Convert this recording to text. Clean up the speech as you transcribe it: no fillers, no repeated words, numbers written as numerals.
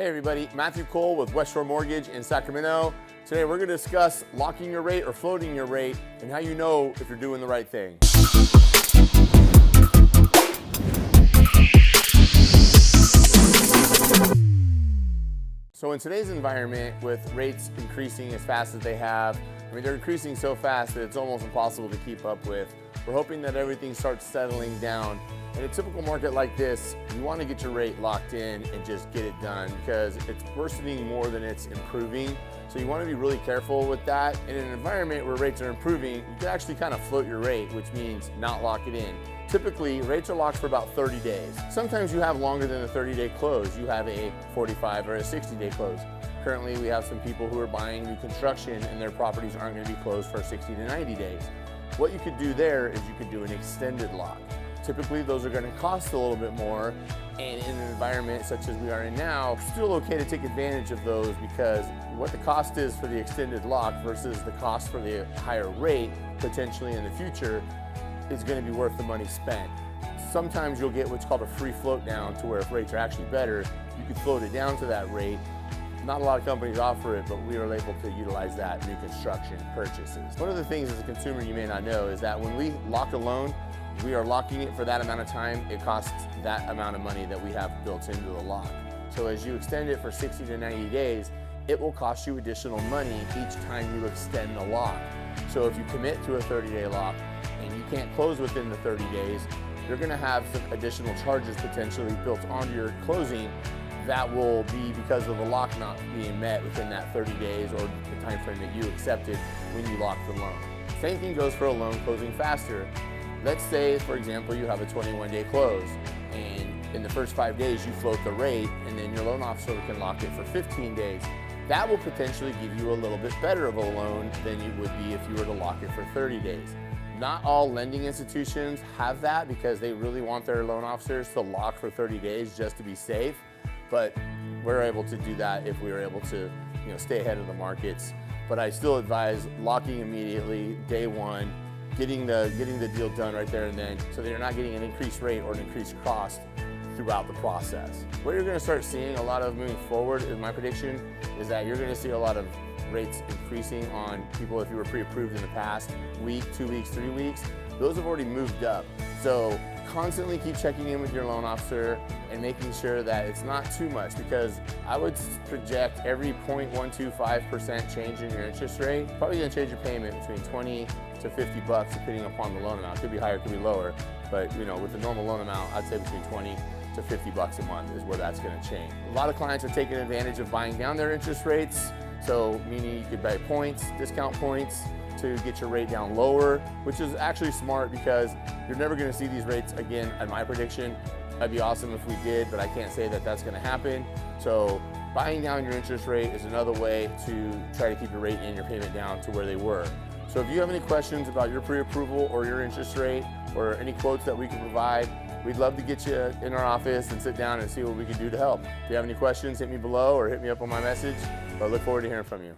Hey everybody, Matthew Cole with West Shore Mortgage in Sacramento. Today we're going to discuss locking your rate or floating your rate and how you know if you're doing the right thing. So in today's environment, with rates increasing as fast as they have, they're increasing so fast that it's almost impossible to keep up with. We're hoping that everything starts settling down. In a typical market like this, you want to get your rate locked in and just get it done because it's worsening more than it's improving. So you want to be really careful with that. In an environment where rates are improving, you can actually kind of float your rate, which means not lock it in. Typically, rates are locked for about 30 days. Sometimes you have longer than a 30-day close. You have a 45 or a 60-day close. Currently, we have some people who are buying new construction and their properties aren't going to be closed for 60 to 90 days. What you could do there is you could do an extended lock. Typically, those are going to cost a little bit more, and in an environment such as we are in now, it's still okay to take advantage of those because what the cost is for the extended lock versus the cost for the higher rate potentially in the future is going to be worth the money spent. Sometimes you'll get what's called a free float down, to where if rates are actually better, you can float it down to that rate. Not a lot of companies offer it, but we are able to utilize that in new construction purchases. One of the things as a consumer you may not know is that when we lock a loan, we are locking it for that amount of time. It costs that amount of money that we have built into the lock. So as you extend it for 60 to 90 days, it will cost you additional money each time you extend the lock. So if you commit to a 30-day lock and you can't close within the 30 days, you're gonna have some additional charges potentially built onto your closing that will be because of the lock not being met within that 30 days or the time frame that you accepted when you locked the loan. Same thing goes for a loan closing faster. Let's say, for example, you have a 21-day close, and in the first 5 days you float the rate, and then your loan officer can lock it for 15 days. That will potentially give you a little bit better of a loan than you would be if you were to lock it for 30 days. Not all lending institutions have that because they really want their loan officers to lock for 30 days just to be safe, but we're able to do that if we were able to stay ahead of the markets. But I still advise locking immediately, day one, getting the deal done right there and then, so that you're not getting an increased rate or an increased cost throughout the process. What you're going to start seeing a lot of moving forward, is my prediction, is that you're going to see a lot of rates increasing on people if you were pre-approved in the past week, 2 weeks, 3 weeks. Those have already moved up. So constantly keep checking in with your loan officer and making sure that it's not too much, because I would project every 0.125% change in your interest rate, probably going to change your payment between 20 to 50 bucks depending upon the loan amount. It could be higher, it could be lower, but with the normal loan amount, I'd say between 20 to 50 bucks a month is where that's going to change. A lot of clients are taking advantage of buying down their interest rates, so meaning you could buy points, discount points, to get your rate down lower, which is actually smart because you're never going to see these rates again at my prediction. That'd be awesome if we did, but I can't say that that's going to happen. So buying down your interest rate is another way to try to keep your rate and your payment down to where they were. So if you have any questions about your pre-approval or your interest rate or any quotes that we can provide, we'd love to get you in our office and sit down and see what we can do to help. If you have any questions, hit me below or hit me up on my message. I look forward to hearing from you.